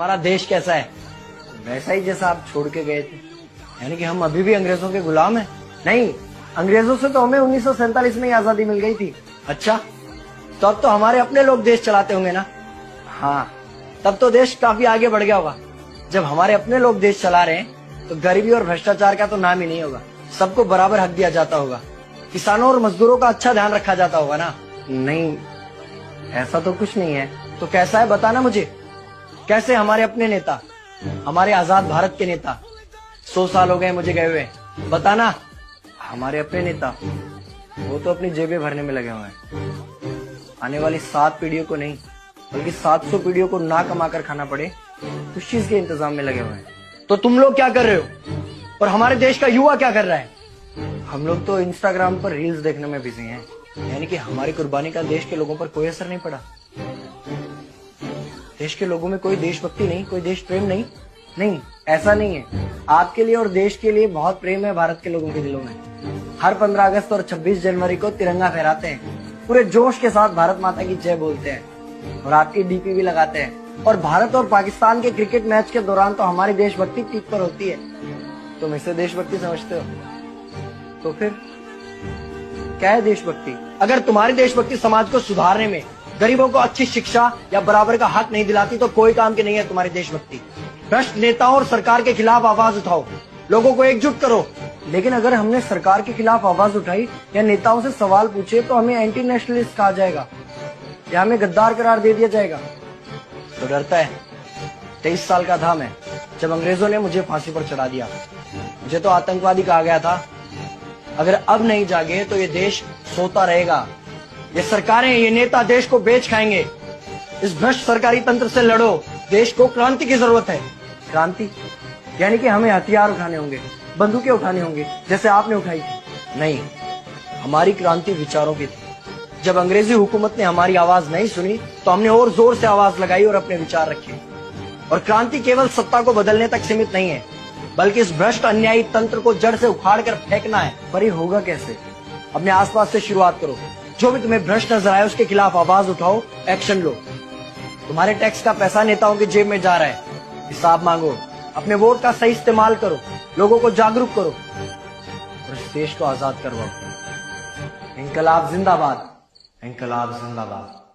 हमारा देश कैसा है? वैसा ही जैसा आप छोड़ के गए थे। यानी कि हम अभी भी अंग्रेजों के गुलाम हैं? नहीं, अंग्रेजों से तो हमें 1947 में ही आजादी मिल गई थी। अच्छा, तो अब तो हमारे अपने लोग देश चलाते होंगे ना? हाँ, तब तो देश काफी आगे बढ़ गया होगा। जब हमारे अपने लोग देश चला रहे हैं तो गरीबी और भ्रष्टाचार का तो नाम ही नहीं होगा। सबको बराबर हक दिया जाता होगा, किसानों और मजदूरों का अच्छा ध्यान रखा जाता होगा ना? नहीं, ऐसा तो कुछ नहीं है। तो कैसा है बताना मुझे। कैसे हमारे अपने नेता, हमारे आजाद भारत के नेता, 100 साल हो गए मुझे गए हुए, बताना। हमारे अपने नेता वो तो अपनी जेबें भरने में लगे हुए हैं। आने वाली 7 पीढ़ियों को नहीं बल्कि 700 पीढ़ियों को ना कमा कर खाना पड़े उस चीज के इंतजाम में लगे हुए हैं। तो तुम लोग क्या कर रहे हो और हमारे देश का युवा क्या कर रहा है? हम लोग तो इंस्टाग्राम पर रील्स देखने में बिजी हैं। यानी कि हमारी कुर्बानी का देश के लोगों पर कोई असर नहीं पड़ा। देश के लोगों में कोई देशभक्ति नहीं, कोई देश प्रेम नहीं। नहीं, ऐसा नहीं है। आपके लिए और देश के लिए बहुत प्रेम है भारत के लोगों के दिलों में। हर 15 अगस्त और 26 जनवरी को तिरंगा फहराते हैं, पूरे जोश के साथ भारत माता की जय बोलते हैं और आपकी डीपी भी लगाते हैं। और भारत और पाकिस्तान के क्रिकेट मैच के दौरान तो हमारी देशभक्ति पीक पर होती है। तुम इसे देशभक्ति समझते हो? तो फिर क्या है देशभक्ति? अगर तुम्हारी देशभक्ति समाज को सुधारने में, गरीबों को अच्छी शिक्षा या बराबर का हक नहीं दिलाती तो कोई काम की नहीं है तुम्हारी देशभक्ति। भ्रष्ट नेताओं और सरकार के खिलाफ आवाज उठाओ, लोगों को एकजुट करो। लेकिन अगर हमने सरकार के खिलाफ आवाज उठाई या नेताओं से सवाल पूछे तो हमें एंटी नेशनलिस्ट कहा जाएगा या हमें गद्दार करार दे दिया जाएगा। तो डरता है। 23 साल का था मैं जब अंग्रेजों ने मुझे फांसी पर चढ़ा दिया। मुझे तो आतंकवादी कहा गया था। अगर अब नहीं जागे तो ये देश सोता रहेगा। ये सरकारें, ये नेता देश को बेच खाएंगे। इस भ्रष्ट सरकारी तंत्र से लड़ो। देश को क्रांति की जरूरत है। क्रांति यानी कि हमें हथियार उठाने होंगे, बंदूकें उठानी होंगी जैसे आपने उठाई थी। नहीं, हमारी क्रांति विचारों की थी। जब अंग्रेजी हुकूमत ने हमारी आवाज नहीं सुनी तो हमने और जोर से आवाज लगाई और अपने विचार रखे। और क्रांति केवल सत्ता को बदलने तक सीमित नहीं है, बल्कि इस भ्रष्ट अन्यायी तंत्र को जड़ से उखाड़ कर फेंकना है। पर ये होगा कैसे? अपने आसपास से शुरुआत करो। जो भी तुम्हें भ्रष्ट नजर आए उसके खिलाफ आवाज उठाओ, एक्शन लो। तुम्हारे टैक्स का पैसा नेताओं की जेब में जा रहा है, हिसाब मांगो। अपने वोट का सही इस्तेमाल करो, लोगों को जागरूक करो और इस देश को आजाद करवाओ। इंकलाब जिंदाबाद, इंकलाब जिंदाबाद।